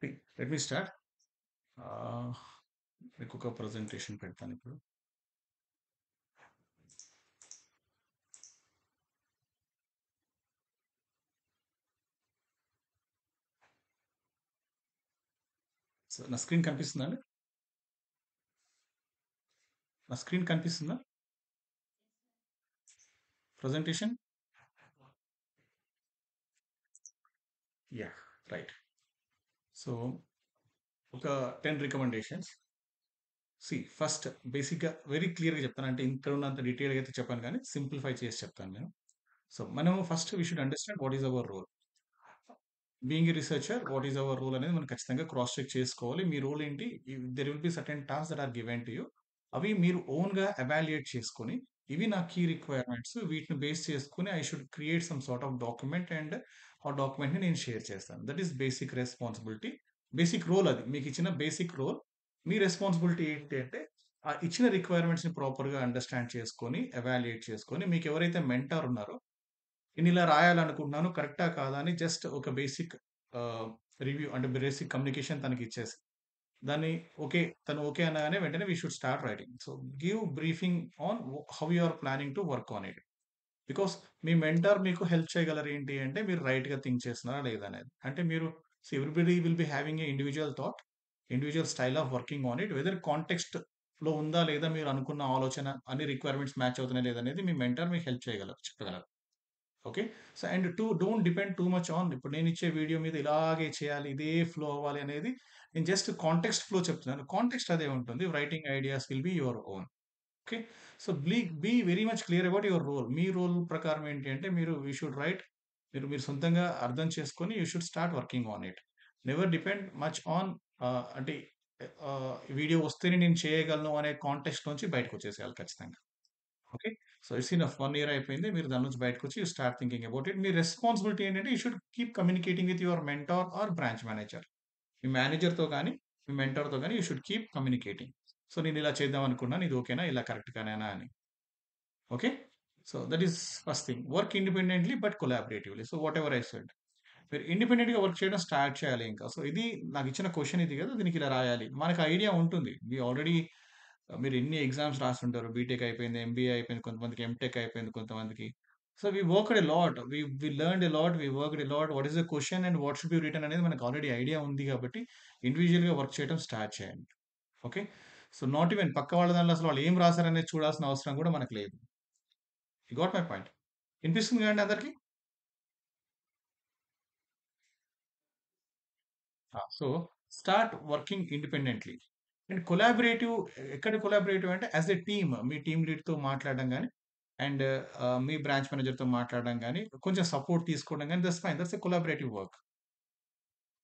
Let me start. ఆహ్, మీకొక presentation పెడతానిప్పుడు. So, నా స్క్రీన్ కనిపిస్తుందా అండి? నా స్క్రీన్ కనిపిస్తుందా? ప్రెజెంటేషన్? యాహ్! రైట్. సో, ఒక 10 రికమెండేషన్స్. ఫస్ట్ బేసిక్‌గా వెరీ క్లియర్‌గా చెప్తాను. అంటే ఇక్కడ ఉన్నంత డీటెయిల్‌గా అయితే చెప్పను గానీ, సింప్లిఫై చేసి చెప్తాను నేను. సో, మనము first we should understand what is our role. Being a researcher what is our role అనేది మనం ఖచ్చితంగా క్రాస్ చెక్ చేసుకోవాలి. మీ రోల్ ఏంటి? There will be certain tasks that are given to you. అవి మీరు ఓన్‌గా ఎవాల్యుయేట్ చేసుకొని, ఇవి నా కీ రిక్వైర్మెంట్స్. వీటిని బేస్ చేసుకొని I should create some sort of document and ఆ డాక్యుమెంట్‌ని నేను షేర్ చేస్తాను. That is basic responsibility. Basic role అది. మీకిచ్చిన బేసిక్ రోల్. మీ రెస్పాన్సిబిలిటీ ఏంటి అంటే, ఆ ఇచ్చిన రిక్వైర్మెంట్స్‌ని ప్రాపర్‌గా అండర్‌స్టాండ్ చేసుకొని, ఎవాల్యుయేట్ చేసుకొని, మీకెవరైతే మెంటార్ ఉన్నారో నేనిలా రాయాలనుకుంటున్నాను. కరెక్టా? కాదా? అని జస్ట్ ఒక బేసిక్ ఆహ్, రివ్యూ అంటే బేసిక్ కమ్యూనికేషన్ తనకిచ్చేసి, దాన్ని ఓకే. తను ఓకే అనగానే వెంటనే we should start writing. So, give briefing on how you are planning to work on it. Because మీ మెంటార్ మీకు హెల్ప్ చేయగలరు ఏంటి అంటే, మీరు రైట్‌గా థింక్ చేస్తున్నారా లేదా అనేది. అంటే మీరు everybody will be having a individual thought, individual style of working on it. Whether కాంటెక్స్ట్‌లో ఉందా లేదా మీరు అనుకున్న ఆలోచన అన్ని రిక్వైర్మెంట్స్ మ్యాచ్ అవుతున్నాయా లేదా అనేది మీ మెంటార్ మీకు హెల్ప్ చేయగలరు, చెప్పగలరు. Okay. So, and don't depend too much on ఇప్పుడు నేనిచ్చే వీడియో మీద ఇలాగే చేయాలి, ఇదే ఫ్లో అవ్వాలి అనేది నేను జస్ట్ కాంటెక్స్ట్ ఫ్లో చెప్తున్నాను. కాంటెక్స్ట్ అదే ఉంటుంది. Writing ideas will be your own. Okay. So, be very much clear about your role. మీ రోల్ ప్రకారం ఏంటి అంటే మీరు యూ షుడ్ రైట్. మీరు మీరు సొంతంగా అర్థం చేసుకొని you should start working on it. Never depend much on అంటే వీడియో వస్తేనే నేను చేయగలను అనే కాంటెక్స్ట్ నుంచి బయటకొచ్చేసేయాలి ఖచ్చితంగా. Okay. So, it's enough 1 year అయిపోయింది. మీరు దాని నుంచి బయటకొచ్చి you start thinking about it. మీ రెస్పాన్సిబిలిటీ ఏంటంటే you should keep communicating with your mentor or branch manager. మీ మేనేజర్‌తో గాని, మీ మెంటార్‌తో గాని you should keep communicating. So, నేనిలా చేద్దాం అనుకున్నాను. ఇది ఓకేనా? ఇలా కరెక్ట్ గానేనా అని. Okay. So, that is first thing. Work independently but collaboratively. So, whatever I said. మీరు ఇండిపెండెంట్‌గా వర్క్ చేయడం స్టార్ట్ చేయాలి ఇంకా. సో, ఇది నాకిచ్చిన క్వెషన్ ఇది కదా! దీనికి ఇలా రాయాలి. మనకు ఐడియా ఉంటుంది. ఆల్రెడీ మీరు ఎన్ని ఎగ్జామ్స్ రాసుంటారు. బీటెక్ అయిపోయింది, ఎంబీఏ అయిపోయింది, కొంతమందికి ఎంటెక్ అయిపోయింది కొంతమందికి. So, we worked a lot. We learned a lot. We worked a lot. What is the question and what should be written అనేది మనకు ఆల్రెడీ ఐడియా ఉంది కాబట్టి ఇండివిడ్యుయల్‌గా వర్క్ చేయడం స్టార్ట్ చేయండి. ఓకే. సో, నాట్ ఈవెన్ పక్క వాళ్ళ దాంట్లో అసలు వాళ్ళు ఏం రాసారనేది చూడాల్సిన అవసరం కూడా మనకు లేదు. You got my point. వినిపిస్తుంది కదండీ అందరికి? So, start working independently. And collaborative ఎక్కడ కొలాబరేటివ్ అంటే యాస్ ఎ టీమ్ మీ టీమ్ లీడ్‌తో మాట్లాడడం గాని, అండ్ మీ బ్రాంచ్ మేనేజర్‌తో మాట్లాడడం గాని, కొంచెం సపోర్ట్ తీసుకోవడం గాని that's fine. That's a collaborative work.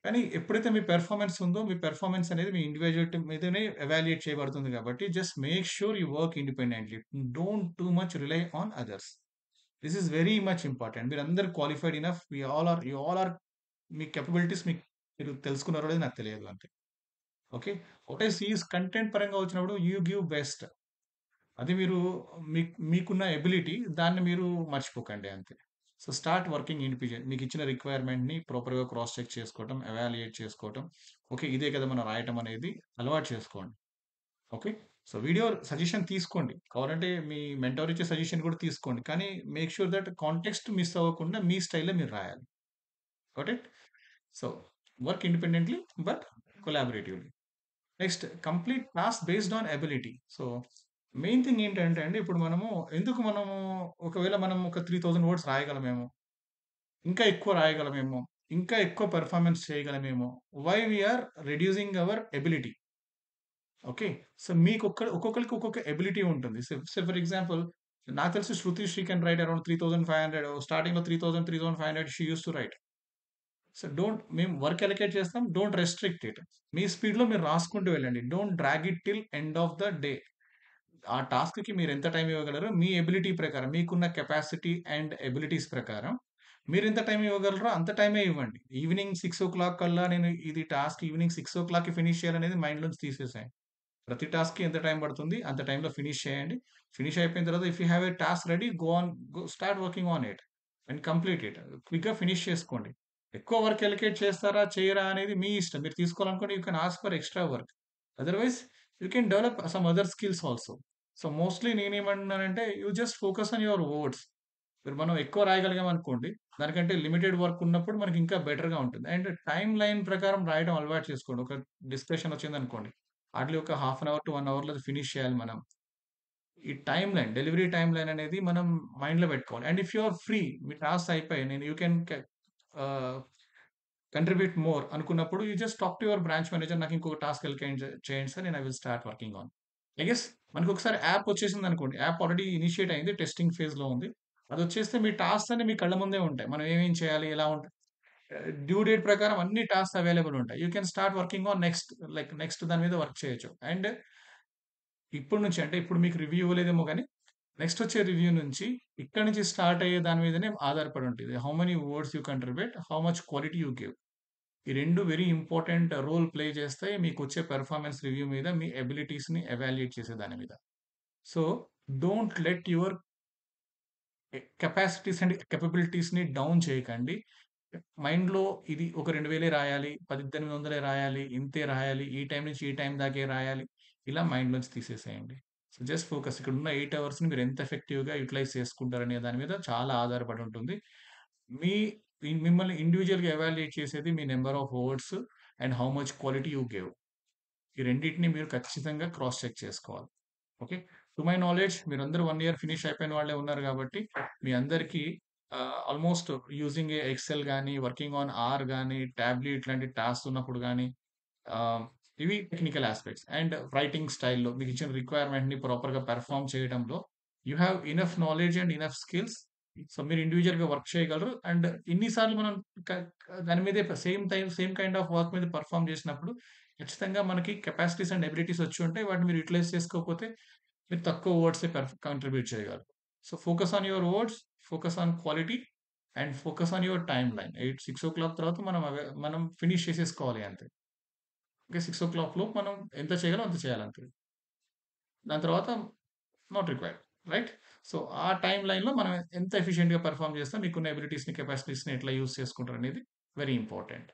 కానీ ఎప్పుడైతే మీ పెర్ఫార్మన్స్ ఉందో, మీ పెర్ఫార్మన్స్ అనేది మీ ఇండివిడ్యుయాలిటీ మీదనే ఎవాల్యుయేట్ చేయబడుతుంది కాబట్టి just make sure you work independently. Don't too much rely on others. This is very much important. మీరందరూ qualified enough. You all are మీ capabilities మీరు తెలుసుకున్నారో లేదో నాకు తెలియదు అంతే. Okay. What I see is content పరంగా వచ్చినప్పుడు యూ గివ్ బెస్ట్. అది మీరు మీకున్న ఎబిలిటీ దాన్ని మీరు మర్చిపోకండి అంతే. So, start working individual. మీకిచ్చిన రిక్వైర్మెంట్‌ని ప్రాపర్‌గా క్రాస్ చెక్ చేసుకోవటం, ఎవాల్యుయేట్ చేసుకోవటం. ఓకే. ఇదే కదా! మనం రాయటం అనేది అలవాటు చేసుకోండి. ఓకే. సో, వీడియో సజెషన్ తీసుకోండి. కావాలంటే మీ మెంటార్ ఇచ్చే సజెషన్ కూడా తీసుకోండి. కానీ make sure that context miss అవ్వకుండా మీ స్టైల్‌లో మీరు రాయాలి. Got it? So, work independently but collaboratively. Next complete task based on ability. So, main thing ఏంటంటే అండి, ఇప్పుడు మనము ఒకవేళ మనం ఒక 3000 వర్డ్స్ రాయగలమేమో, ఇంకా ఎక్కువ రాయగలమేమో, ఇంకా ఎక్కువ పెర్ఫార్మన్స్ చేయగలమేమో. Why we are reducing our ability. Okay. So, ఒక్కొక్కళ్ళకి ఒక్కొక్క ఎబిలిటీ ఉంటుంది. ఫర్ ఎగ్జాంపుల్ నాకు తెలిసి 'Shruti Sri can write around 3500' స్టార్టింగ్‌లో 3000, 3500 she used to write. So, మేము వర్క్ అలొకేట్ చేస్తాం. Don't restrict it. మీ స్పీడ్‌లో మీరు రాసుకుంటూ వెళ్ళండి. Don't drag it till end of the day. ఆ టాస్క్‌కి మీరెంత టైమ్ ఇవ్వగలరో మీ ఎబిలిటీ ప్రకారం, మీకున్న కెపాసిటీ అండ్ ఎబిలిటీస్ ప్రకారం మీరెంత టైమ్ ఇవ్వగలరో అంత టైమే ఇవ్వండి. ఈవినింగ్ 6:00 కల్లా నేను ఇది టాస్క్ ఈవినింగ్ 6:00కి ఫినిష్ చేయాలనేది మైండ్‌లోంచి తీసేసేయండి. ప్రతి టాస్క్‌కి ఎంత టైమ్ పడుతుంది, అంత టైమ్‌లో ఫినిష్ చేయండి. ఫినిష్ అయిపోయిన తర్వాత if you have a task ready go start working on it and complete it. క్విక్‌గా ఫినిష్ చేసుకోండి. ఎక్కువ వర్క్ ఎలకేట్ చేస్తారా? చేయరా? అనేది మీ ఇష్టం. మీరు తీసుకోవాలనుకుంటే you can ask for extra work. Otherwise you can develop some other skills also. So, mostly నేనేమంటున్నానంటే you just focus on your words. ఇప్పుడు మనం ఎక్కువ రాయగలిగామనుకోండి, దానికంటే లిమిటెడ్ వర్క్ ఉన్నప్పుడు మనకి ఇంకా బెటర్‌గా ఉంటుంది. అండ్ టైమ్ లైన్ ప్రకారం రాయడం అలవాటు చేసుకోండి. ఒక డిస్కషన్ వచ్చిందనుకోండి, హార్డ్‌లీ ఒక హాఫ్ అన్ అవర్ టు 1 అవర్‌లో అది ఫినిష్ చేయాలి మనం. ఈ time line, delivery time line అనేది మనం మైండ్‌లో పెట్టుకోవాలి. And if you are free, మీ టాస్క్స్ అయిపోయాయి. నేను you can ah, contribute more అనుకున్నప్పుడు you just talk to your branch manager. నాకు ఇంకొక టాస్క్ అలొకేట్ చేయండి సార్. నేను I will start working on. I guess మనకొకసారి యాప్ వచ్చేసిందనుకోండి. యాప్ ఆల్రెడీ ఇనిషియేట్ అయింది. టెస్టింగ్ ఫేజ్‌లో ఉంది. అదొచ్చేస్తే మీ టాస్క్స్ అన్ని మీ కళ్ళ ముందే ఉంటాయి. మనం ఏమేం చేయాలి? ఎలా ఉంటాయి? డ్యూ డేట్ ప్రకారం అన్ని టాస్క్స్ అవైలబుల్ ఉంటాయి. You can start working on next దాని మీద వర్క్ చేయొచ్చు. అండ్ ఇప్పటి నుంచి అంటే ఇప్పుడు మీకు రివ్యూ ఇవ్వలేదేమో గానీ, నెక్స్ట్ వచ్చే రివ్యూ నుంచి ఇక్కడి నుంచి స్టార్ట్ అయ్యే దాని మీదనే ఆధారపడి ఉంటది. How many words you contribute, how much quality you give. ఈ 2 వెరీ ఇంపార్టెంట్ రోల్ ప్లే చేస్తాయి మీకొచ్చే పెర్ఫార్మన్స్ రివ్యూ మీద, మీ ఎబిలిటీస్‌ని ఎవాల్యుయేట్ చేసే దాని మీద. So, don't let your capacities and కేపబిలిటీస్‌ని డౌన్ చేయకండి. మైండ్‌లో ఇది ఒక 2000 రాయాలి, 1800 రాయాలి, ఇంతే రాయాలి, ఈ టైం నుంచి ఈ టైం దాకే రాయాలి. ఇలా మైండ్‌లోంచి తీసేసేయండి. సో, జస్ట్ ఫోకస్ ఇక్కడున్న 8 అవర్స్‌ని మీరు ఎంత ఎఫెక్టివ్‌గా యుటిలైజ్ చేసుకుంటారనే దాని మీద చాలా ఆధారపడి ఉంటుంది. మీ మిమ్మల్ని ఇండివిడ్యుయల్‌గా ఎవాల్యుయేట్ చేసేది మీ number of words and how much quality you give. ఈ రెండిటిని మీరు ఖచ్చితంగా క్రాస్ చెక్ చేసుకోవాలి. ఓకే. టు మై నాలెడ్జ్ మీరందరూ 1 ఇయర్ ఫినిష్ అయిపోయిన వాళ్ళే ఉన్నారు గాబట్టి, మీ అందరికీ ఆల్‌మోస్ట్ యూజింగ్ ఏ ఎక్సెల్ గాని, వర్కింగ్ ఆన్ ఆర్ గాని, టాబ్లీ ఇట్లాంటి టాస్క్స్ ఉన్నప్పుడు గాని, ఆహ్, ఇవి టెక్నికల్ యాస్పెక్ట్స్. అండ్ రైటింగ్ స్టైల్‌లో మీకిచ్చిన రిక్వైర్మెంట్‌ని ప్రాపర్‌గా పెర్ఫార్మ్ చేయడంలో you have enough knowledge and enough skills. So, మీరు ఇండివిడ్యుయల్‌గా వర్క్ చేయగలరు. అండ్ ఇన్ని సార్లు మనం క క దాని మీదే సేమ్ కైండ్ ఆఫ్ వర్క్ మీద పెర్ఫార్మ్ చేసినప్పుడు ఖచ్చితంగా మనకి కెపాసిటీస్ అండ్ ఎబిలిటీస్ వచ్చి ఉంటాయి. వాటిని మీరు యుటిలైజ్ చేసుకోకపోతే మీరు తక్కువ వర్డ్సే కాంట్రిబ్యూట్ చేయగలరు. So, focus on your words, focus on quality and focus on your time line. 6:00 తర్వాత మనం ఫినిష్ చేసేసుకోవాలి అంతే. ఓకే. 6:00 లోపు మనం ఎంత చేయగలం అంత చేయాలంతే. దాని తర్వాత నాట్ రిక్వైర్డ్. రైట్? సో, ఆ టైమ్ లైన్‌లో మనం ఎంత ఎఫిషియెంట్‌గా పెర్ఫార్మ్ చేస్తాం, మీకున్న ఎబిలిటీస్‌ని, కెపాసిటీస్‌ని ఎట్లా యూజ్ చేసుకుంటారనేది very important.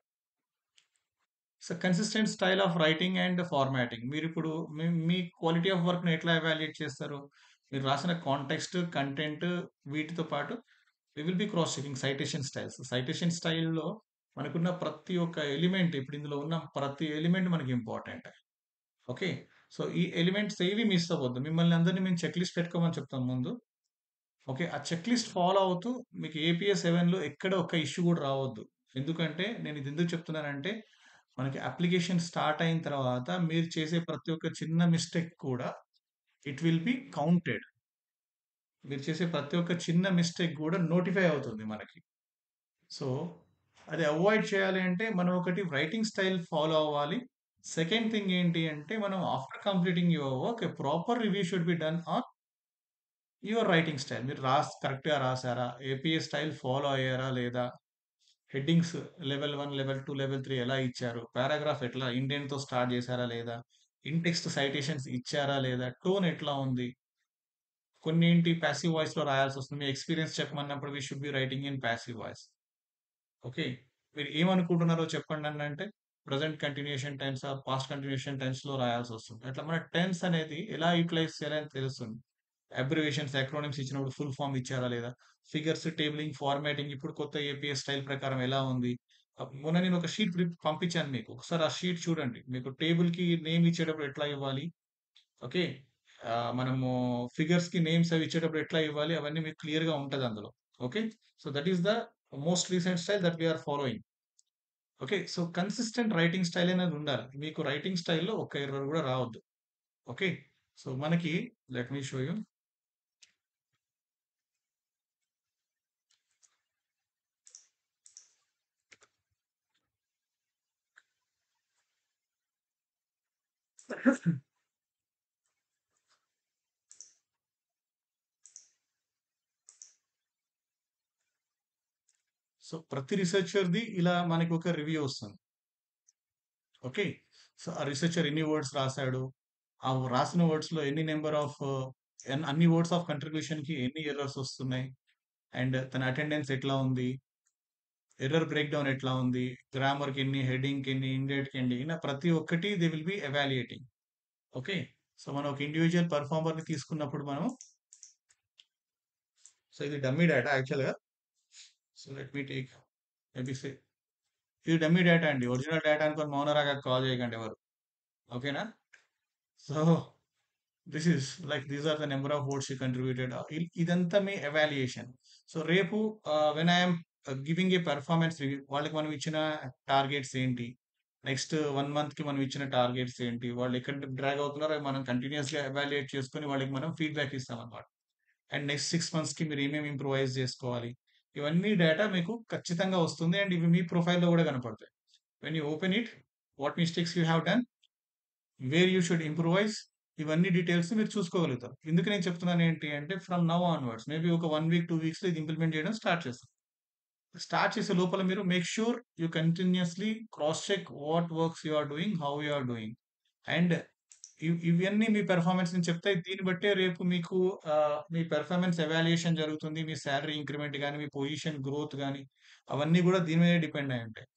So, consistent style of writing and formatting. మీరిప్పుడు మీ క్వాలిటీ ఆఫ్ వర్క్‌ని ఎట్లా ఎవాల్యుయేట్ చేస్తారు? మీరు రాసిన కాంటెక్స్ట్, కంటెంట్ వీటితో పాటు we will be cross checking citation styles. Citation స్టైల్‌లో మనకున్న ప్రతి ఒక్క ఎలిమెంట్ ఇప్పుడు ఇందులో ఉన్న ప్రతి ఎలిమెంట్ మనకి ఇంపార్టెంట్. ఓకే. సో, ఈ ఎలిమెంట్స్ ఏవి మిస్ అవ్వద్దు. మిమ్మల్ని అందరిని మేము చెక్ లిస్ట్ పెట్టుకోమని చెప్తాం ముందు. ఓకే. ఆ చెక్ లిస్ట్ ఫాలో అవుతూ మీకు ఏపీఎస్ 7లో ఎక్కడ ఒక్క ఇష్యూ గూడా రావద్దు. ఎందుకంటే నేను ఇది ఎందుకు చెప్తున్నానంటే, మనకి అప్లికేషన్ స్టార్ట్ అయిన తర్వాత మీరు చేసే ప్రతి ఒక్క చిన్న మిస్టేక్ కూడా ఇట్ విల్ బి కౌంటెడ్. మీరు చేసే ప్రతి ఒక్క చిన్న మిస్టేక్ గూడా నోటిఫై అవుతుంది మనకి. సో, అది అవాయిడ్ చేయాలి అంటే మనం ఒకటి రైటింగ్ స్టైల్ ఫాలో అవ్వాలి. సెకండ్ థింగ్ ఏంటి అంటే మనం after completing your work, a proper review should be done on your writing style. మీరు కరెక్ట్‌గా రాసారా? ఏపీఎస్ స్టైల్ ఫాలో అయ్యారా లేదా? హెడ్డింగ్స్ లెవెల్ 1, లెవెల్ 2, లెవెల్ 3 ఎలా ఇచ్చారు? పారాగ్రాఫ్ ఎట్లా ఇండెంట్‌తో స్టార్ట్ చేశారా లేదా? ఇన్ టెక్స్ట్ సైటేషన్స్ ఇచ్చారా లేదా? టోన్ ఎట్లా ఉంది? కొన్నేంటి పాసివ్ వాయిస్‌లో రాయాల్సొస్తుంది. మీ ఎక్స్‌పీరియన్స్ చెప్పమన్నప్పుడు we should be writing in passive voice. Okay. మీరు ఏమనుకుంటున్నారో చెప్పండనంటే, ప్రెజెంట్ కంటిన్యూయేషన్ టెన్సా, పాస్ట్ కంటిన్యూయేషన్ టెన్స్‌లో రాయాల్సొస్తుంది. అట్లా మన టెన్స్ అనేది ఎలా యుటిలైజ్ చేయాలని తెలుస్తుంది. అబ్రివియేషన్స్, అక్రోనిమ్స్ ఇచ్చినప్పుడు ఫుల్ ఫార్మ్ ఇచ్చారా లేదా? ఫిగర్స్, టేబులింగ్, ఫార్మాటింగ్ ఇప్పుడు కొత్త ఏపీఎస్ స్టైల్ ప్రకారం ఎలా ఉంది? మొన్న నేను ఒక షీట్ పంపించాను మీకు. ఒకసారి ఆ షీట్ చూడండి. మీకు టేబుల్‌కి నేమ్ ఇచ్చేటప్పుడు ఎట్లా ఇవ్వాలి? ఓకే. మనము ఫిగర్స్‌కి నేమ్స్ అవి ఇచ్చేటప్పుడు ఎట్లా ఇవ్వాలి? అవన్నీ మీకు క్లియర్‌గా ఉంటది అందులో. Okay. So, that is the most recent style that we are following. Okay. So, consistent writing style అనేది ఉండాలి. మీకు రైటింగ్ స్టైల్‌లో ఒక్క ఎర్రర్ గూడా రావద్దు. ఓకే. సో, మనకి let me show you. So, ప్రతి రిసర్చర్‌ది ఇలా మనకొక రివ్యూ ఒస్తుంది. ఓకే. సో, ఆ రిసర్చర్ ఎన్ని వర్డ్స్ రాసాడు? ఆ రాసిన వర్డ్స్‌లో ఎన్ని నంబర్ ఆఫ్ అన్ని వర్డ్స్ ఆఫ్ కంట్రిబ్యూషన్‌కి ఎన్ని ఎర్రర్స్ ఒస్తున్నాయి? అండ్ తన అటెండెన్స్ ఎట్లా ఉంది? ఎర్రర్ బ్రేక్ డౌన్ ఎట్లా ఉంది, గ్రామర్కి ఎన్ని, హెడ్డింగ్కి ఎన్ని, ఇండెంట్కి ఎన్ని, ఇలా ప్రతి ఒక్కటి they will be evaluating. Okay. So మనం ఒక ఇండివిజువల్ పర్ఫార్మర్ని తీసుకున్నప్పుడు మనం, సో ఇది డమ్మీ డేటా యాక్చువల్గా. So let me take maybe say, ఇది డమ్మీ డేటా అండి. ఒరిజినల్ డేటా అనుకొని మౌనరాగా కాల్ చేయకండి ఎవరు. ఓకేనా? So this is like these are the number of words you contributed. ఇదంతా మీ ఎవాల్యుయేషన్. సో రేపు when I'm giving a performance review, వాళ్ళకి మనం ఇచ్చిన టార్గెట్స్ ఏంటి, నెక్స్ట్ 1 మంత్కి మనం ఇచ్చిన టార్గెట్స్ ఏంటి, వాళ్ళు ఎక్కడ డ్రాగ్ అవుతున్నారో అవి మనం కంటిన్యూస్గా ఎవాల్యుయేట్ చేసుకొని వాళ్ళకి మనం ఫీడ్బ్యాక్ ఇస్తాం అనమాట. అండ్ నెక్స్ట్ 6 మంత్స్కి మీరు ఏమేమి ఇంప్రూవైజ్ చేసుకోవాలి, ఇవన్నీ డేటా మీకు ఖచ్చితంగా వస్తుంది. అండ్ ఇవి మీ ప్రొఫైల్లో కూడా కనపడతాయి. When you open it, what mistakes you have done, where you should improvise, ఇవన్నీ డీటెయిల్స్ మీరు చూసుకోగలుగుతారు. ఎందుకు నేను చెప్తున్నాను ఏంటి అంటే, ఫ్రమ్ నౌ ఆన్వర్డ్స్ మేబీ ఒక 1 వీక్ 2 వీక్స్లో ఇది ఇంప్లిమెంట్ చేయడం స్టార్ట్ చేస్తాం. స్టార్ట్ చేసే లోపల మీరు make sure you continuously cross check what works you are doing, how you are doing. And ఇవన్నీ మీ పెర్ఫార్మెన్స్ నేను చెప్తాయి. దీన్ని బట్టే రేపు మీకు మీ పెర్ఫార్మెన్స్ ఎవాల్యుయేషన్ జరుగుతుంది. మీ సాలరీ ఇంక్రిమెంట్ కానీ, మీ పొజిషన్ గ్రోత్ కానీ, అవన్నీ కూడా దీని మీద డిపెండ్ అయి ఉంటాయి.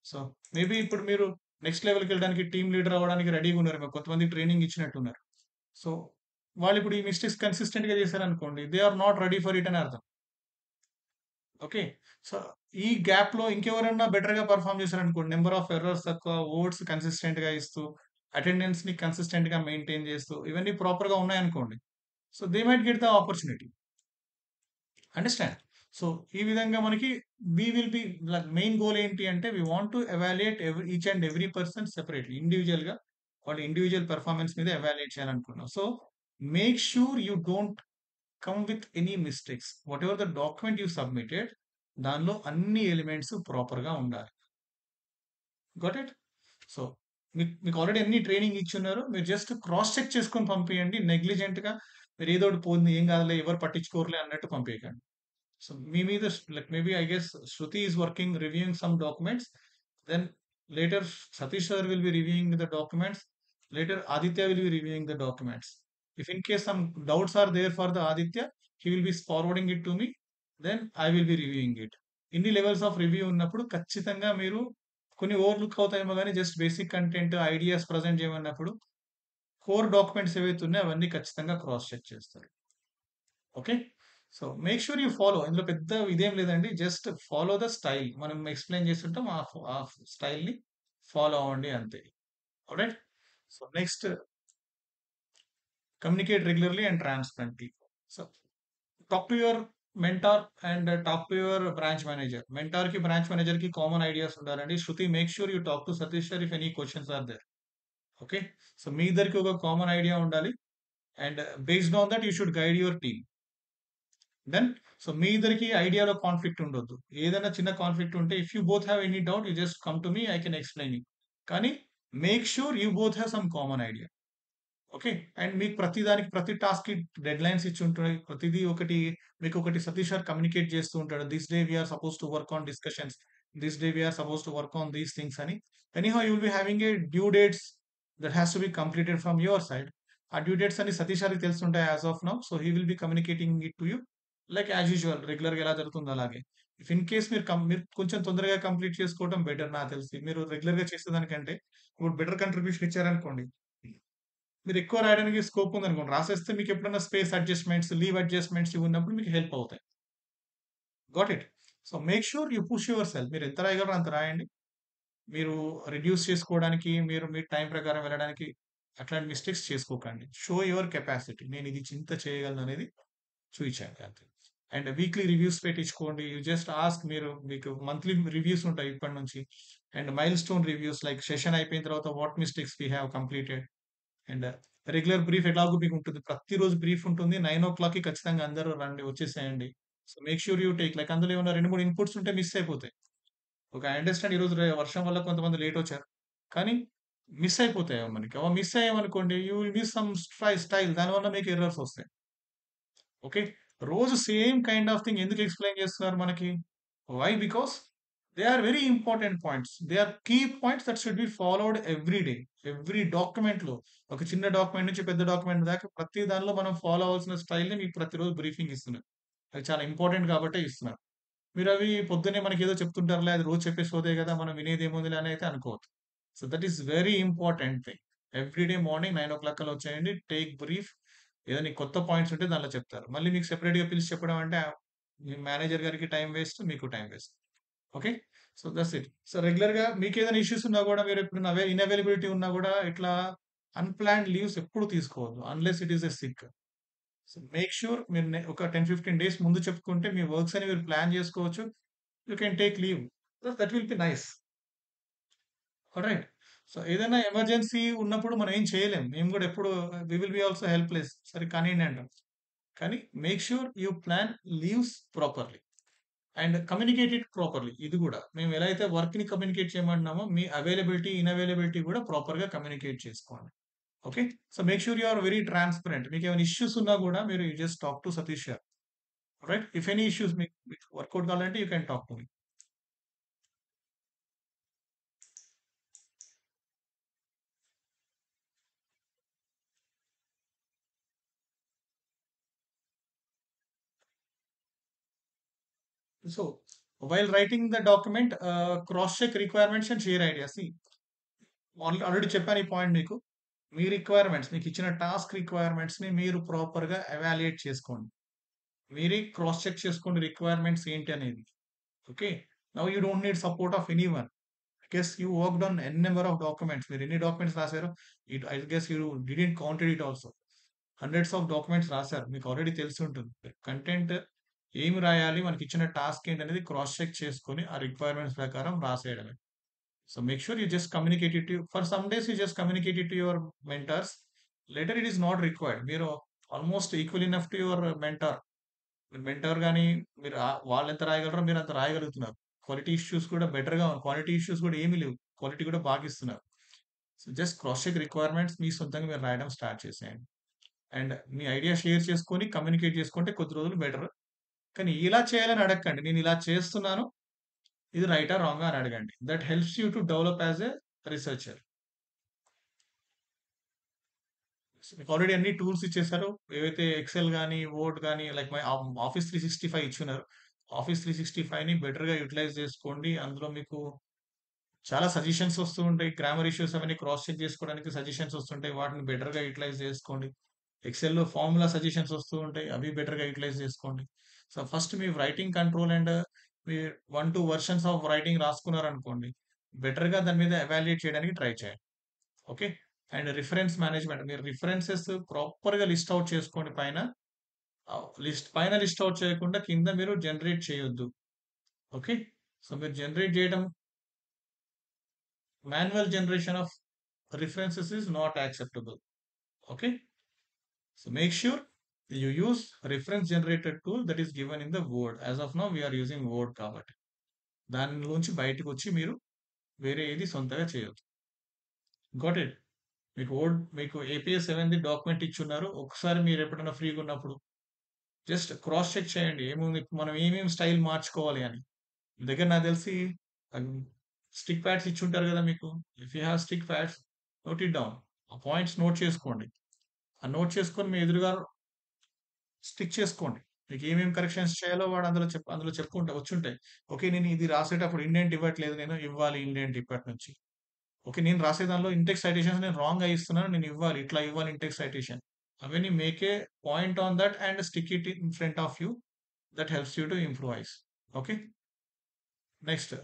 సో మేబీ ఇప్పుడు మీరు నెక్స్ట్ లెవెల్కి వెళ్ళడానికి, టీమ్ లీడర్ అవ్వడానికి రెడీగా ఉన్నారు. మీకు కొంతమంది ట్రైనింగ్ ఇచ్చినట్టున్నారు. సో వాళ్ళు ఇప్పుడు ఈ మిస్టేక్స్ కన్సిస్టెంట్ గా చేశారనుకోండి, they are not ready for it అని అర్థం. ఓకే. సో ఈ గ్యాప్ లో ఇంకెవరైనా బెటర్ గా పర్ఫామ్ చేశారనుకోండి, నెంబర్ ఆఫ్ ఎర్రర్స్ తక్కువ, ఓట్స్ కన్సిస్టెంట్ గా ఇస్తూ, అటెండెన్స్ ని కన్సిస్టెంట్ గా మెయింటైన్ చేస్తూ, ఇవన్నీ ప్రాపర్ గా ఉన్నాయనుకోండి, so they might get the opportunity. Understand? So ఈ విధంగా మనకి we will be, main goal ఏంటి అంటే, we want to evaluate each and every person separately, individual గా వాళ్ళ ఇండివిజువల్ పెర్ఫార్మెన్స్ మీద ఎవాల్యుయేట్ చేయాలనుకున్నాం. So make sure you don't come with any mistakes. Whatever the document you submitted, దానిలో అన్ని elements proper గా ఉండాలి. Got it? సో మీకు already అన్ని ట్రైనింగ్ ఇచ్చున్నారు. మీరు జస్ట్ క్రాస్ చెక్ చేసుకొని పంపియండి. నెగ్లిజెంట్ గా మీరు ఏదో ఒకటి పోయింది, ఏం కాదులే, ఎవరు పట్టించుకోరులే అన్నట్టు పంపించకండి. సో మీ మీద, like maybe I guess Shruti is working reviewing some documents. Then later Satish sir will be reviewing the documents. Later Aditya will be reviewing the documents. If in case some doubts are there for the Aditya, he will be forwarding it to me. Then I will be reviewing it. ఇన్ని levels of review ఉన్నప్పుడు ఖచ్చితంగా మీరు కొన్ని overlook అవుతాయేమో కానీ, just basic content ideas present చేయమన్నప్పుడు core documents ఏవైతే ఉన్నాయో అవన్నీ ఖచ్చితంగా క్రాస్ చెక్ చేస్తారు. Okay. So make sure you follow. ఇందులో పెద్ద ఇదేం లేదండి. Just follow the style. మనం ఎక్స్‌ప్లెయిన్ చేస్తుంటాం. ఆ స్టైల్‌ని ఫాలో అవ్వండి అంతే. Alright. So next, communicate regularly and transparently. So talk to your mentor and talk to your branch manager. మెంటార్‌కి, branch మేనేజర్‌కి కామన్ ఐడియాస్ ఉండాలండి. Shruti, make sure you talk to Satish sir if any questions are there. Okay. So మీ ఇద్దరికి ఒక common idea ఉండాలి. And based on that you should guide your team. Then, so మీ ఇద్దరికి ఐడియాలో conflict ఉండొద్దు. ఏదైనా చిన్న కాన్ఫ్లిక్ట్ ఉంటే, if you both have any doubt, you just come to me, I can explain you. కానీ make sure you both have some common idea. Okay. And మీకు ప్రతి దానికి, ప్రతి టాస్క్‌కి డెడ్‌లైన్స్ ఇచ్చి ఉంటాయి. ప్రతిదీ ఒకటి మీకొకటి సతీష్ సార్ కమ్యూనికేట్ చేస్తూ ఉంటాడు. This day we are supposed to work on discussions. This day we are supposed to work on these things అని. Anyhow you will be having a due dates that has to be completed from your side. ఆ due dates అన్ని సతీష్ సార్‌కి తెలుసుంటాయి as of now. So he will be communicating it to you like as usual, రెగ్యులర్‌గా ఎలా జరుగుతుందో అలాగే. If in case మీరు కొంచెం తొందరగా కంప్లీట్ చేసుకోవడం బెటర్ నాకు తెలిసి. మీరు రెగ్యులర్‌గా చేసేదానికంటే ఇప్పుడు బెటర్ కంట్రిబ్యూషన్ ఇచ్చారనుకోండి, మీరు ఎక్కువ రాయడానికి స్కోప్ ఉందనుకోండి, రాసేస్తే మీకు ఎప్పుడైనా స్పేస్ అడ్జస్ట్‌మెంట్స్, లీవ్ అడ్జస్ట్‌మెంట్స్ ఇవి ఉన్నప్పుడు మీకు హెల్ప్ అవుతాయి. Got it? So make sure you push your self. మీరు ఎంత రాయగలరో అంత రాయండి. మీరు రిడ్యూస్ చేసుకోవడానికి, మీరు మీ టైం ప్రకారం వెళ్ళడానికి అట్లాంటి మిస్టేక్స్ చేసుకోకండి. Show your capacity. నేను ఇది చింత చేయగలను అనేది చూయించండి అంతే. అండ్ వీక్లీ రివ్యూస్ పెట్టించుకోండి. యూ జస్ట్ ఆస్క్, మీకు మంత్లీ రివ్యూస్ ఉంటాయి ఇప్పటి నుంచి. And milestone reviews, like session అయిపోయిన తర్వాత what mistakes we have completed. And regular brief ఎలాగో మీకు ఉంటుంది. ప్రతిరోజు బ్రీఫ్ ఉంటుంది. 9:00కి ఖచ్చితంగా అందరూ రండి, వచ్చేసేయండి. So make sure you take, like అందులో ఏమన్నా 2, 3 ఇన్‌పుట్స్ ఉంటే మిస్ అయిపోతాయి. ఓకే. ఐ అండర్‌స్టాండ్ ఈరోజు వర్షం వల్ల కొంతమంది లేట్ వచ్చారు. కానీ మిస్ అయిపోతాయి అవి మనకి. అవి మిస్ అయ్యామనుకోండి, you will miss some style. దానివల్ల మీకు ఎర్రర్స్ వస్తాయి. ఓకే. రోజు సేమ్ కైండ్ ఆఫ్ థింగ్ ఎందుకు ఎక్స్‌ప్లెయిన్ చేస్తున్నారు మనకి? Why? Because they are very important points. They are key points that should be followed every day. Every డాక్యుమెంట్‌లో, ఒక చిన్న డాక్యుమెంట్ నుంచి పెద్ద డాక్యుమెంట్ దాకా ప్రతి దానిలో మనం ఫాలో అవ్వాల్సిన స్టైల్‌ని మీకు ప్రతిరోజు బ్రీఫింగ్ ఇస్తున్నారు. అది చాలా ఇంపార్టెంట్ కాబట్టే ఇస్తున్నారు. మీరవి పొద్దున్నే మనకేదో చెప్తుంటారులే అది రోజు చెప్పే సోదే గదా! మనం వినేదేముందిలే అని అయితే అనుకోవద్దు. So, that is very important thing. Everyday morning 9:00 కల్లా వచ్చేయండి. Take brief. ఏదైనా కొత్త పాయింట్స్ ఉంటే దాంట్లో చెప్తారు. మళ్ళీ మీకు సెపరేట్‌గా పిలిచి చెప్పడం అంటే మీ మేనేజర్ గారికి టైమ్ వేస్ట్. మీకు time waste. Okay. So, that's it. So, రెగ్యులర్‌గా మీకేదైనా ఇష్యూస్ ఉన్నా గూడా మీరెప్పుడన్నా ఇన్‌అవైలబిలిటీ ఉన్నా గూడా ఇట్లా అన్‌ప్లాన్డ్ లీవ్స్ ఎప్పుడు తీసుకోవద్దు. Unless it is a sick. So, make sure మీరు ఒక 10, 15 డేస్ ముందు చెప్పుకుంటే మీ వర్క్స్ అని మీరు ప్లాన్ జేసుకోవచ్చు. You can take leave. That will be nice. Alright. So, ఏదైనా ఎమర్జెన్సీ ఉన్నప్పుడు మనం ఏం చేయలేం. మేము గూడా ఎప్పుడు we will be also helpless. సరే కానియండి అంటాం. కానీ make sure you plan leaves properly. And communicate it properly. ఇది గూడా. మేము ఎలా అయితే వర్క్‌ని కమ్యూనికేట్ చేయమంటున్నామో, మీ అవైలబిలిటీ, ఇన్‌అవైలబిలిటీ గూడా ప్రాపర్‌గా కమ్యూనికేట్ చేసుకోండి. Okay. So, make sure you are very transparent. మీకేమైనా ఇష్యూస్ ఉన్నా గూడా మీరు you just talk to Satish garu. Right. If any issues మీకు వర్కౌట్ కావాలంటే you can talk to me. So, while writing the document, cross-check requirements and share ideas. See, already చెప్పాను ఈ point మీకు. మీ requirements మీకిచ్చిన task రిక్వైర్మెంట్స్‌ని మీరు ప్రాపర్‌గా ఎవాల్యుయేట్ చేసుకోండి. మీరే క్రాస్ చెక్ చేసుకోండి రిక్వైర్మెంట్స్ ఏంటి అనేది. Okay. Now you don't need support of anyone. Guess you worked on an number of documents. మీరు ఎన్ని డాక్యుమెంట్స్ రాసారో I guess you didn't counted it also. Hundreds of documents రాసారు. మీకు ఆల్రెడీ తెలిసి ఉంటుంది. కంటెంట్ ఏమి రాయాలి, మనకిచ్చిన టాస్క్ ఏంటనేది క్రాస్ చెక్ చేసుకొని, ఆ రిక్వైర్మెంట్స్ ప్రకారం రాసేయడమే. So, make sure you just communicate it for some days you just communicate it to your mentors. Later it is not required. మీరు almost equal enough to your mentor. Mentor గాని మీరు వాళ్ళెంత రాయగలరో మీరంత రాయగలుగుతున్నారు. Quality issues కూడా బెటర్‌గా quality issues కూడా ఏమీ లేవు. క్వాలిటీ కూడా బాగా ఇస్తున్నారు. So, just cross check requirements మీ సొంతంగా మీరు రాయడం స్టార్ట్ చేసేయండి. అండ్ మీ ఐడియా షేర్ చేసుకొని కమ్యూనికేట్ చేసుకుంటే కొద్ది రోజులు బెటర్. కానీ ఇలా చేయాలని అడగకండి. నేను ఇలా చేస్తున్నాను. ఇది రైటా? రాంగా? అని అడగండి. That helps you to develop as a researcher. మీకు ఆల్రెడీ అన్ని టూల్స్ ఇచ్చేసారు. ఏవైతే ఎక్సెల్ గాని, వర్డ్ గాని లైక్ మై ఆఫీస్ 365 ఇచ్చున్నారు. ఆఫీస్ 365ని బెటర్‌గా యుటిలైజ్ చేసుకోండి. అందులో మీకు చాలా సజెషన్స్ వస్తూ ఉంటాయి. గ్రామర్ ఇష్యూస్ అవన్నీ క్రాస్ చెక్ చేసుకోవడానికి సజెషన్స్ వస్తుంటాయి. వాటిని బెటర్‌గా యుటిలైజ్ చేసుకోండి. ఎక్సెల్‌లో ఫార్ములా సజెషన్స్ వస్తూ ఉంటాయి. అవి బెటర్‌గా యుటిలైజ్ చేసుకోండి. సో, ఫస్ట్ మీ రైటింగ్ కంట్రోల్ అండ్ మీ 1, 2 వెర్షన్స్ ఆఫ్ రైటింగ్ రాసుకున్నారనుకోండి. బెటర్‌గా దాని మీద ఎవాల్యుయేట్ చేయడానికి ట్రై చేయండి. ఓకే. And reference management. మీరు రిఫరెన్సెస్ ప్రాపర్‌గా లిస్ట్ ఔట్ చేసుకోండి పైన. లిస్ట్ ఔట్ చేయకుండా కింద మీరు జనరేట్ చేయొద్దు. ఓకే. సో, మీరు జనరేట్ చేయడం manual generation of references is not acceptable. Okay. So make sure you use reference generated tool that is given in the Word. As of now, we are using Word కాబట్టి దానిలోంచి బయటకు వచ్చి మీరు వేరే ఏది సొంతగా చేయొద్దు. Got it. మీకు ఏపీఎస్ 7ది డాక్యుమెంట్ ఇచ్చున్నారు. ఒకసారి మీరు ఎప్పుడైనా ఫ్రీగా ఉన్నప్పుడు జస్ట్ క్రాస్ చెక్ చేయండి. ఏముంది మనం ఏమేమి స్టైల్ మార్చుకోవాలి అని. మీ దగ్గర నాకు తెలిసి స్టిక్ ప్యాడ్స్ ఇచ్చుంటారు కదా మీకు. If you have stick pads note it down. ఆ పాయింట్స్ నోట్ చేసుకోండి. ఆ నోట్ చేసుకొని మీ ఎదురుగా స్టిక్ చేసుకోండి. మీకు ఏమేమి కరెక్షన్స్ చేయాలో వాడు అందులో చెప్పుకుంటా వచ్చుంటాయి. ఓకే. నేను ఇది రాసేటప్పుడు ఇండెంట్ ఇవ్వట్లేదు నేను. ఇవ్వాలి ఇండెంట్ ఇప్పటినుంచి. ఓకే. నేను రాసే దానిలో ఇంటెక్స్ట్ సైటేషన్స్ నేను రాంగ్‌గా ఇస్తున్నాను. నేను ఇవ్వాలి. ఇట్లా ఇవ్వాలి ఇంటెక్స్ట్ సైటేషన్. అవన్నీ make a point on that and stick it in front of you. That helps you to improvise. Okay. Next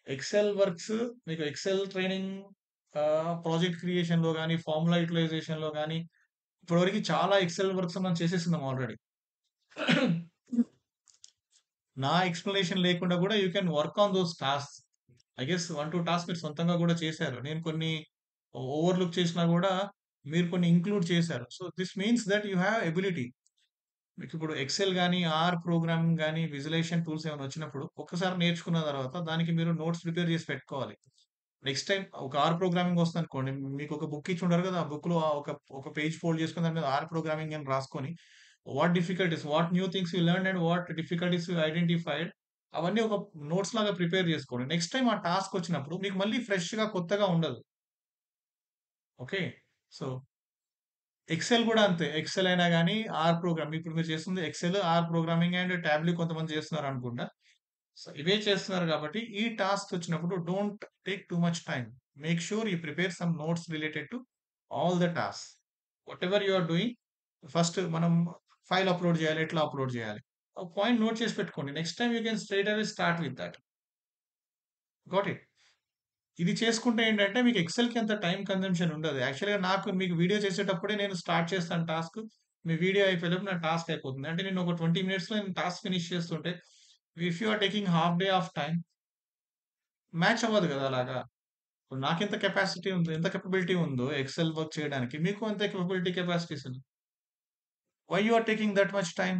excel works మీకు ఎక్సెల్ ట్రైనింగ్ ప్రాజెక్ట్ క్రియేషన్‌లో గాని, ఫార్ములా యుటిలైజేషన్‌లో గాని ఇప్పటివరకు చాలా ఎక్సెల్ వర్క్స్ మనం చేసేసున్నాం ఆల్రెడీ. నా ఎక్స్‌ప్లనేషన్ లేకుండా గూడా you can work on those tasks. I guess 1, 2 tasks మీరు సొంతంగా గూడా చేశారు. నేను కొన్ని ఓవర్‌లుక్ చేసినా గూడా మీరు కొన్ని ఇంక్లూడ్ చేశారు. So, this means that you have ability. మీకిప్పుడు ఎక్సెల్ గాని, ఆర్ ప్రోగ్రామింగ్ గాని, విజువలైజేషన్ టూల్స్ ఏమైనా వచ్చినప్పుడు ఒక్కసారి నేర్చుకున్న తర్వాత దానికి మీరు నోట్స్ ప్రిపేర్ చేసి పెట్టుకోవాలి. నెక్స్ట్ టైమ్ ఒక ఆర్ ప్రోగ్రామింగ్ వస్తుందనుకోండి. మీకొక బుక్ ఇచ్చుంటారు కదా! ఆ బుక్‌లో ఒక పేజ్ ఫోల్డ్ చేసుకొని దాని మీద ఆర్ ప్రోగ్రామింగ్ అని రాసుకొని, what new things you learned and what difficulties you identified అవన్నీ ఒక నోట్స్ లాగా ప్రిపేర్ చేసుకోండి. నెక్స్ట్ టైమ్ ఆ టాస్క్ వచ్చినప్పుడు మీకు మళ్ళీ ఫ్రెష్‌గా కొత్తగా ఉండదు. ఓకే. సో, ఎక్సెల్ గూడా అంతే. ఎక్సెల్ అయినా గాని, ఆర్ ప్రోగ్రామ్ ఇప్పుడు మీరు చేస్తుంది excel, or programming and Tableau కొంతమంది చేస్తున్నారనుకుంటా. సో, ఇవే చేస్తున్నారు కాబట్టి ఈ టాస్క్ వచ్చినప్పుడు don't take too much time. Make sure you prepare some notes related to all the tasks. Whatever you are doing first మనం ఫైల్ అప్‌లోడ్ చేయాలి. ఎట్లా అప్‌లోడ్ చేయాలి? ఒక పాయింట్ నోట్ చేసి పెట్టుకోండి. Next time you can straight away start with that. Got it. ఇది చేసుకుంటే ఏంటంటే మీకు ఎక్సెల్‌కి అంత టైమ్ కన్జంప్షన్ ఉండదు. యాక్చువల్‌గా నాకు మీకు వీడియో చేసేటప్పుడే నేను స్టార్ట్ చేస్తాను టాస్క్. మీ వీడియో అయిపోయేలోపు నా టాస్క్ అయిపోతుంది. అంటే నేను ఒక 20 మినిట్స్‌లో నేను టాస్క్ ఫినిష్ చేస్తుంటే if you are taking half day of time match అవ్వదు కదా! అలాగా. ఇప్పుడు నాకెంత కెపాసిటీ ఉందో, ఎంత కేపబిలిటీ ఉందో ఎక్సెల్ వర్క్ చేయడానికి మీకు అంతే కేపబిలిటీ, కెపాసిటీస్ ఉన్నాయి. Why you are taking that much time?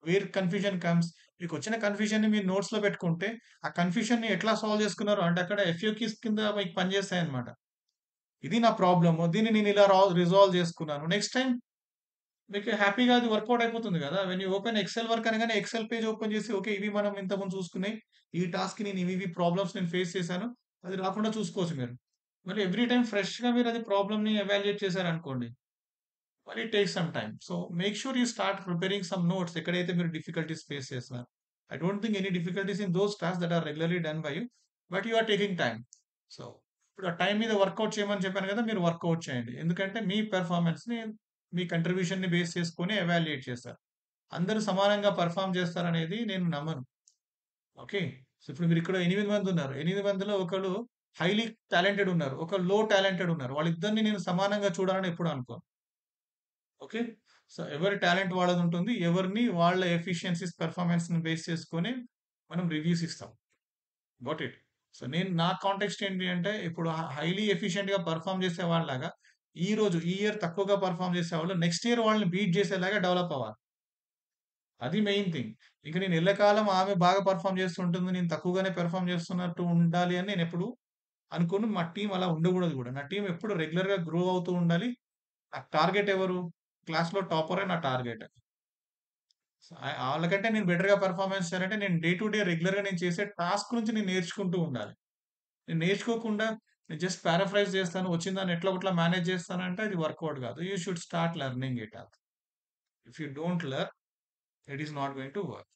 Where confusion comes. మీకొచ్చిన కన్‌ఫ్యూజన్‌ని మీరు నోట్స్‌లో పెట్టుకుంటే, ఆ కన్‌ఫ్యూజన్‌ని ఎట్లా సాల్వ్ చేసుకున్నారు అంటే అక్కడ ఎఫ్‌ఏక్యూస్ కింద మీకు పనిచేస్తాయన్నమాట. ఇది నా ప్రాబ్లము. దీన్ని నేను ఇలా రిజాల్వ్ చేసుకున్నాను. నెక్స్ట్ టైమ్ మీకు హ్యాపీగా అది వర్కౌట్ అయిపోతుంది గదా! When you open excel work అనగానే ఎక్సెల్ పేజ్ ఓపెన్ చేసి ఓకే. ఇవి మనం ఇంతకుముందు చూసుకున్నయి. ఈ టాస్క్‌ని నేను ఇవి ప్రాబ్లమ్స్ నేను ఫేస్ చేశాను. అది రాకుండా చూసుకోవచ్చు మీరు. మళ్ళీ ఎవ్రీ టైమ్ ఫ్రెష్‌గా మీరది ప్రాబ్లమ్‌ని ఎవాల్యుయేట్ చేశారనుకోండి. మరి it takes some time. So, make sure you start preparing some notes ఎక్కడైతే మీరు డిఫికల్టీస్ ఫేస్ చేస్తున్నారు. I don't think any difficulties in those tasks that are regularly done by you. But you are taking time. So, ఇప్పుడు ఆ time మీద work out చేయమని చెప్పాను కదా! మీరు వర్కౌట్ చేయండి. ఎందుకంటే మీ పెర్ఫార్మన్స్‌ని, మీ కంట్రిబ్యూషన్‌ని బేస్ చేసుకొని ఎవాల్యుయేట్ చేస్తారు. అందరూ సమానంగా పెర్ఫార్మ్ చేస్తారనేది నేను నమ్మను. ఓకే. సో, ఇప్పుడు మీరిక్కడ 8 మందున్నారు. 8 మందిలో ఒకళ్ళు హైలీ టాలెంటెడ్ ఉన్నారు. ఒకళ్ళు లో టాలెంటెడ్ ఉన్నారు. వాళ్ళిద్దరిని నేను సమానంగా చూడాలని ఎప్పుడు అనుకోను. ఓకే. సో, ఎవరి టాలెంట్ వాళ్ళదుంటుంది. ఎవరిని వాళ్ళ ఎఫిషియన్సీస్, పెర్ఫార్మన్స్‌ని బేస్ చేసుకొని మనం రివ్యూస్ ఇస్తాం. Got it. సో, నేను నా కాంటెక్స్ట్ ఏంటి అంటే ఇప్పుడు హైలీ ఎఫిషియంట్‌గా పెర్ఫార్మ్ చేసేవాళ్ళలాగా ఈ ఇయర్ తక్కువగా పెర్ఫార్మ్ చేసేవాళ్ళు నెక్స్ట్ ఇయర్ వాళ్ళని బీట్ చేసేలాగా డెవలప్ అవ్వాలి. అది మెయిన్ థింగ్. ఇక నేను ఎల్లకాలం ఆమె బాగా పెర్ఫార్మ్ చేస్తుంటుంది. నేను తక్కువగానే పెర్ఫార్మ్ చేస్తున్నట్టు ఉండాలి అని నేనెప్పుడు అనుకోను. మా టీమ్ అలా ఉండకూడదు గూడా. నా టీమ్ ఎప్పుడు రెగ్యులర్‌గా గ్రో అవుతూ ఉండాలి. నాకు టార్గెట్ ఎవరు? క్లాస్‌లో టాపరే నా టార్గెట్. ఆళ్ళకంటే నేను బెటర్‌గా పెర్ఫార్మన్స్ చేయాలంటే నేను డే టు డే రెగ్యులర్‌గా నేను చేసే టాస్క్ నుంచి నేను నేర్చుకుంటూ ఉండాలి. నేను నేర్చుకోకుండా నేను జస్ట్ పారాఫ్రైజ్ చేస్తాను. వచ్చిందాన్ని ఎట్లా ఒకట్లా మేనేజ్ చేస్తానంటే అది వర్కౌట్ కాదు. You should start learning it. If you don't learn it is not going to work.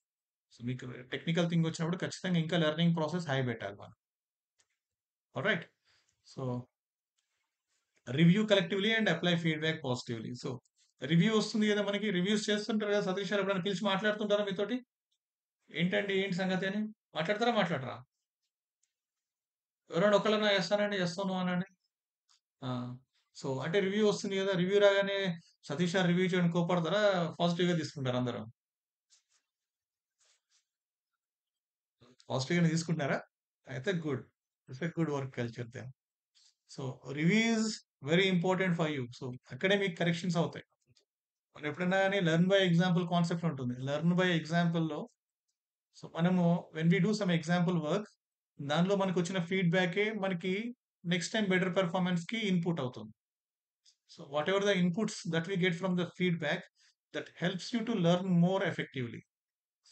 So, మీకు టెక్నికల్ థింగ్ వచ్చినప్పుడు ఖచ్చితంగా ఇంకా లెర్నింగ్ ప్రాసెస్ హై పెట్టాలి మనం. Alright. So, review collectively and apply feedback positively. So, review వస్తుంది కదా! మనకి reviews చేస్తుంటారు కదా! సతీష్ గారు ఎప్పుడైనా పిలిచి మాట్లాడుతుంటారా మీతోటి? ఏంటండి? ఏంటి సంగతి అని? మాట్లాడతారా? మాట్లాడరా? ఎవరైనా ఒకళ్ళన్నా యెస్ అనండి. యెస్, నో అనండి. ఆ! సో, అంటే రివ్యూ వస్తుంది గదా! రివ్యూ రాగానే సతీష్ సార్ రివ్యూ చేయడానికి కోప్పడతారా? పాజిటివ్‌గా తీసుకుంటారా అందరూ? పాజిటివ్‌గానే తీసుకుంటున్నారా? అయితే good. It's a good work culture then. So, review is very important for you. So, అక్కడే మీకు కరెక్షన్స్ అవుతాయి. మనం ఎప్పుడైనా గాని లెర్న్ బై ఎగ్జాంపుల్ కాన్సెప్ట్ ఉంటుంది. లెర్న్ బై ఎగ్జాంపుల్‌లో సో, మనము when we do some example work దానిలో మనకొచ్చిన ఫీడ్‌బ్యాకే మనకి నెక్స్ట్ టైమ్ బెటర్ పెర్ఫార్మన్స్‌కి ఇన్‌పుట్ అవుతుంది. So whatever the inputs that we get from the feedback, that helps you to learn more effectively.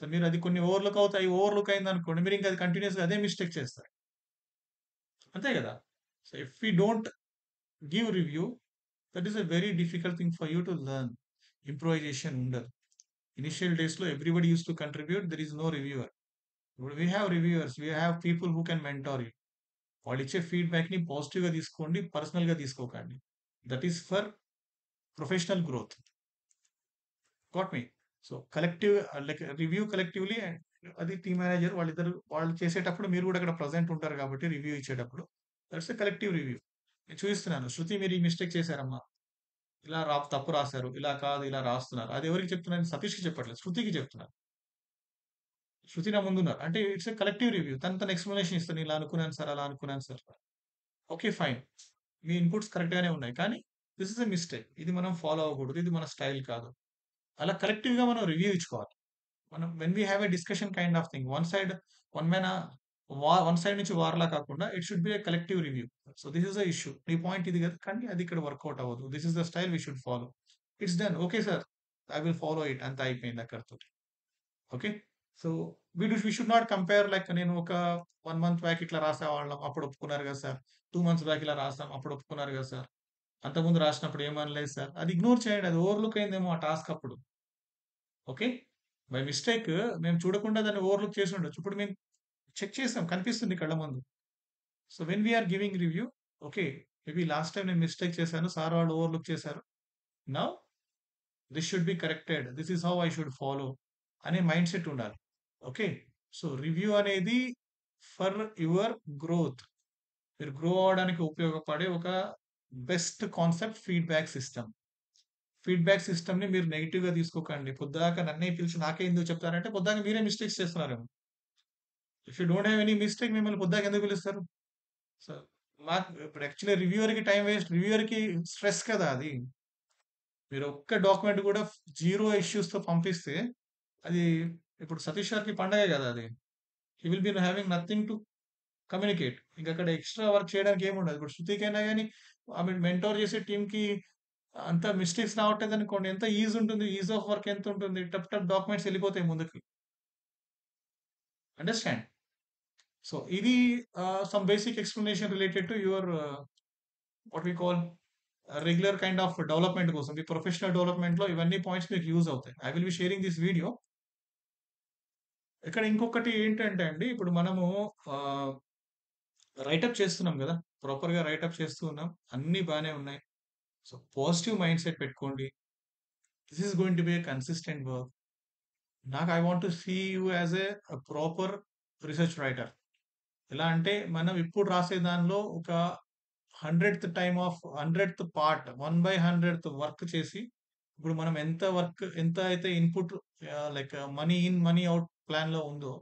So మీరది కొన్ని ఓవర్‌లుక్ అవుతాయి. ఓవర్‌లుక్ అయిందనుకోండి మీరింక అది కంటిన్యూయస్‌గా అదే మిస్టేక్ చేస్తారు. అంతే గదా! So if we don't give review that is a very difficult thing for you to learn. Improvisation ఉండదు. ఇనిషియల్ డేస్‌లో everybody used to contribute. There is no reviewer. ఇప్పుడు we have reviewers. We have people who can mentor you. వాళ్ళిచ్చే ఫీడ్‌బ్యాక్‌ని పాజిటివ్‌గా తీసుకోండి. పర్సనల్‌గా తీసుకోకండి. That is for professional growth. Got me. So, collective like review కలెక్టివ్‌లీ అది టీమ్ మేనేజర్ వాళ్ళు చేసేటప్పుడు మీరు గూడా అక్కడ ప్రెజెంట్ ఉంటారు గాబట్టి రివ్యూ ఇచ్చేటప్పుడు దట్స్ ఎ కలెక్టివ్ రివ్యూ. నేను చూయిస్తున్నాను. "శృతి మీరు ఈ మిస్టేక్ చేశారమ్మా. ఇలా తప్పు రాసారు. ఇలా కాదు ఇలా రాస్తున్నారు." అది ఎవరికి చెప్తున్నాను? సతీష్‌కి చెప్పట్లేదు. శృతికి చెప్తున్నాను. శృతి నా ముందున్నారు. అంటే ఇట్స్ ఎ కలెక్టివ్ రివ్యూ. తను ఎక్స్‌ప్లనేషన్ ఇస్తాను. ఇలా అనుకున్నాను సార్, అలా అనుకున్నాను సార్. ఓకే. ఫైన్. మీ ఇన్‌పుట్స్ కరెక్ట్ గానే ఉన్నాయి. కానీ థిస్ ఇస్ ఎ మిస్టేక్. ఇది మనం ఫాలో అవ్వకూడదు. ఇది మన స్టైల్ కాదు. అలా కలెక్టివ్‌గా మనం రివ్యూ ఇచ్చుకోవాలి. మనం when we have a discussion kind of thing. One man one side నుంచి వార్‌లా కాకుండా it should be a collective review. So, this is the issue. నీ పాయింట్ ఇది కదా! కానీ అది ఇక్కడ వర్కౌట్ అవ్వదు. This is the style we should follow. It's done. Okay sir. I will follow it. అంతే అయిపోయింది అక్కడితోటి. Okay. So, we should not compare like నేను ఒక 1 మంత్ బ్యాక్ ఇట్లా రాసేవాళ్ళం. అప్పుడు ఒప్పుకున్నారు కదా సార్. 2 మంత్స్ బ్యాక్ ఇలా రాసాం. అప్పుడు ఒప్పుకున్నారు కదా సార్. అంతకుముందు రాసినప్పుడు ఏమనలేదు సార్. అది ఇగ్నోర్ చేయండి. అది ఓవర్‌లుక్ అయిందేమో ఆ టాస్క్ అప్పుడు. ఓకే. బై మిస్టేక్ మేము చూడకుండా దాన్ని ఓవర్‌లుక్ చేసుండొచ్చు. ఇప్పుడు మేము చెక్ చేసాం. కనిపిస్తుంది కళ్ళ ముందు. So, when we are giving review, okay. Maybe last time నేను మిస్టేక్ చేశాను. సార్ వాళ్ళు ఓవర్‌లుక్ చేశారు. Now this should be corrected. This is how I should follow అనే మైండ్ సెట్ ఉండాలి. ఓకే. సో, రివ్యూ అనేది ఫర్ యువర్ గ్రోత్. మీరు grow అవ్వడానికి ఉపయోగపడే ఒక best concept feedback system. Feedback సిస్టమ్‌ని మీరు నెగెటివ్‌గా తీసుకోకండి. పొద్దాక నన్నే పిలిచి నాకే ఎందుకు చెప్తారంటే పొద్దాక మీరే మిస్టేక్స్ చేస్తున్నారేమో. If you don't have any mistake మిమ్మల్ని పొద్దాక ఎందుకు పిలుస్తారు? సో, మాకు ఇప్పుడు యాక్చువల్లీ రివ్యూవర్‌కి టైమ్ వేస్ట్. రివ్యూవర్‌కి స్ట్రెస్ కదా అది. మీరు ఒక్క డాక్యుమెంట్ కూడా జీరో ఇష్యూస్‌తో పంపిస్తే అది ఇప్పుడు సతీష్ సార్‌కి పండగే కదా అది. He will be having nothing to communicate. ఇంకక్కడ ఎక్స్‌ట్రా వర్క్ చేయడానికి ఏముండదు. ఇప్పుడు శృతికైనా గాని ఆమె మెంటార్ చేసే టీమ్‌కి అంత మిస్టేక్స్ రావట్లేదనుకోండి. ఎంత ఈజ్ ఉంటుంది. ఈజ్ ఆఫ్ వర్క్ ఎంతుంటుంది. టప్ టప్ డాక్యుమెంట్స్ ఎళ్ళిపోతాయి ముందుకి. అండర్‌స్టాండ్? సో, ఇది some basic explanation related to your what we call regular kind of development కోసం. మీ ప్రొఫెషనల్ డెవలప్‌మెంట్‌లో ఇవన్నీ పాయింట్స్ మీకు యూజ్ అవుతాయి. I will be sharing this video. ఇక్కడ ఇంకొకటి ఏంటంటే అండి, ఇప్పుడు మనము ఆహ్, రైటప్ చేస్తున్నాం గదా! ప్రాపర్‌గా రైటప్ చేస్తూ ఉన్నాం. అన్నీ బానే ఉన్నాయి. సో, పాజిటివ్ మైండ్ సెట్ పెట్టుకోండి. This is going to be a consistent work. నాకు I want to see you as a proper research writer. ఎలా అంటే మనం ఇప్పుడు రాసే దానిలో ఒక 100థ్ టైమ్ ఆఫ్ 100థ్ పార్ట్ 1/100థ్ వర్క్ చేసి, ఇప్పుడు మనం ఎంత అయితే input like money in, money out ప్లాన్‌లో ఉందో,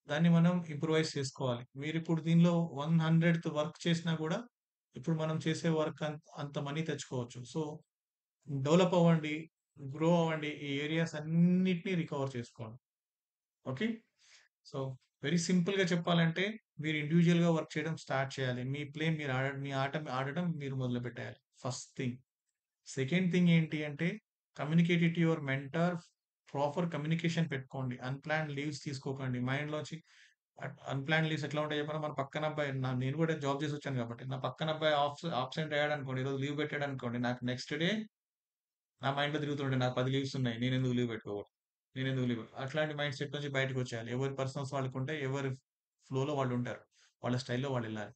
దాన్ని మనం ఇంప్రూవైజ్ చేసుకోవాలి. మీరిప్పుడు దీనిలో 100థ్ వర్క్ చేసినా గూడా, ఇప్పుడు మనం చేసే వర్క్ అంత మనీ తెచ్చుకోవచ్చు. సో, డెవలప్ అవ్వండి, గ్రో అవ్వండి. ఈ ఏరియాస్ అన్నిటిని రికవర్ చేసుకోండి. ఓకే. సో, వెరీ సింపుల్‌గా చెప్పాలంటే, మీరు ఇండివిడ్యుయల్‌గా వర్క్ చేయడం స్టార్ట్ చేయాలి. మీ ఆట ఆడడం మీరు మొదలుపెట్టేయాలి. First thing. సెకండ్ థింగ్ ఏంటి అంటే, communicate it your mentor. Proper communication పెట్టుకోండి. అన్‌ప్లాన్డ్ లీవ్స్ తీసుకోకండి. మైండ్‌లోంచి అన్‌ప్లాన్డ్ లీవ్స్ ఎట్లా ఉంటాయో చెప్పనా? మన పక్కన అబ్బాయి నేను కూడా జాబ్ చేసొచ్చాను కాబట్టి, నా పక్కన అబ్బాయి ఆబ్సెంట్ అయ్యాడనుకోండి, ఈరోజు లీవ్ పెట్టాడనుకోండి, నాకు నెక్స్ట్ డే నా మైండ్‌లో తిరుగుతుండే నాకు 10 లీవ్స్ ఉన్నాయి. నేనెందుకు లీవ్ పెట్టుకోకూడదు? నేనెందుకు లీవ్ అట్లాంటి మైండ్ సెట్ నుంచి బయటకొచ్చేయాలి. ఎవరి పర్సనల్స్ వాళ్ళకుంటాయి. ఎవరి ఫ్లోలో వాళ్ళుంటారు. వాళ్ళ స్టైల్‌లో వాళ్ళెళ్ళాలి.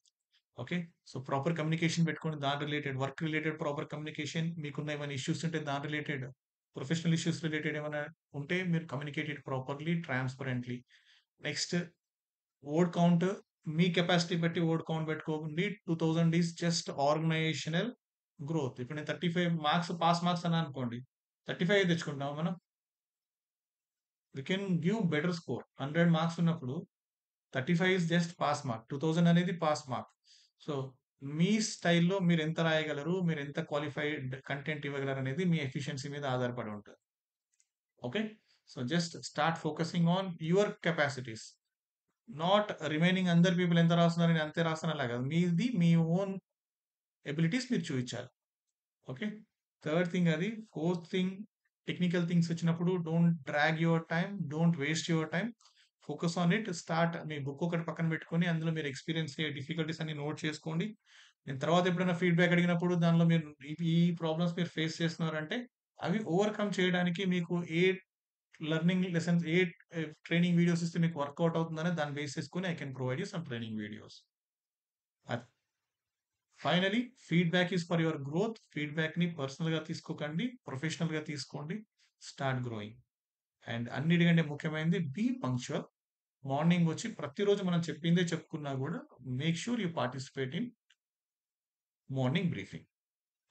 ఓకే. సో, ప్రాపర్ కమ్యూనికేషన్ పెట్టుకోండి. దాని related work related proper communication. మీకున్న ఏమైనా ఇష్యూస్ ఉంటే దాని రిలేటెడ్ ప్రొఫెషనల్ ఇష్యూస్ రిలేటెడ్ ఏమైనా ఉంటే మీరు communicate it properly, transparently. Next word count మీ కెపాసిటీ బట్టి వర్డ్ కౌంట్ పెట్టుకోకండి. 2000 ఈస్ జస్ట్ ఆర్గనైజేషనల్ గ్రోత్. ఇప్పుడు నేను 35 మార్క్స్ పాస్ మార్క్స్ అన్నాననుకోండి. 35 తెచ్చుకుంటామా మనం? We can give better score. 100 marks ఉన్నప్పుడు 35 ఈస్ జస్ట్ పాస్ మార్క్. 2000 అనేది పాస్ మార్క్. సో, మీ స్టైల్‌లో మీరెంత రాయగలరు? మీరెంత క్వాలిఫైడ్ కంటెంట్ ఇవ్వగలరనేది మీ ఎఫిషియన్సీ మీద ఆధారపడి ఉంటది. Okay. So, just start focusing on your capacities. Not remaining అందర్ పీపుల్ ఎంత రాస్తున్నారు నేను అంతే రాస్తాను అలా కాదు. మీది మీ ఓన్ ఎబిలిటీస్ మీరు చూయించాలి. ఓకే. థర్డ్ థింగ్ అది. ఫోర్త్ థింగ్ టెక్నికల్ థింగ్స్ వచ్చినప్పుడు don't drag your time. Don't waste your time. Focus on it. Start me book ఒకటి పక్కన పెట్టుకొని అందులో మీరు ఎక్స్‌పీరియన్స్ డిఫికల్టీస్ అన్ని నోట్ చేసుకోండి. నేను తర్వాత ఎప్పుడైనా ఫీడ్‌బ్యాక్ అడిగినప్పుడు దానిలో మీరు ఈ ప్రాబ్లమ్స్ మీరు ఫేస్ చేస్తున్నారంటే అవి ఓవర్‌కమ్ చేయడానికి మీకు లెర్నింగ్ లెసన్స్ ట్రైనింగ్ వీడియోస్ ఇస్తే మీకు వర్కౌట్ అవుతుందని దాన్ని బేస్ చేసుకొని I can provide you some training videos. అది. Finally feedback is for your growth. ఫీడ్‌బ్యాక్‌ని పర్సనల్‌గా తీసుకోకండి. ప్రొఫెషనల్‌గా తీసుకోండి. Start growing. అండ్ అన్నిటికంటే ముఖ్యమైనది బీ పంక్చువల్. మార్నింగ్ వచ్చి ప్రతిరోజు మనం చెప్పిందే చెప్పుకున్నా గూడా make sure you participate in morning briefing.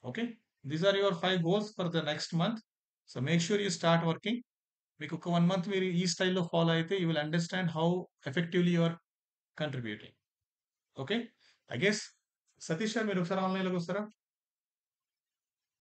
Okay. These are your 5 goals for the next month. So, make sure you start working. మీకు ఒక 1 మంత్ మీరు ఈ స్టైల్‌లో ఫాలో అయితే you will understand how effectively you are contributing. Okay. I guess Satish garu మీరు ఒకసారి ఆన్‌లైన్‌లోకి వస్తారా?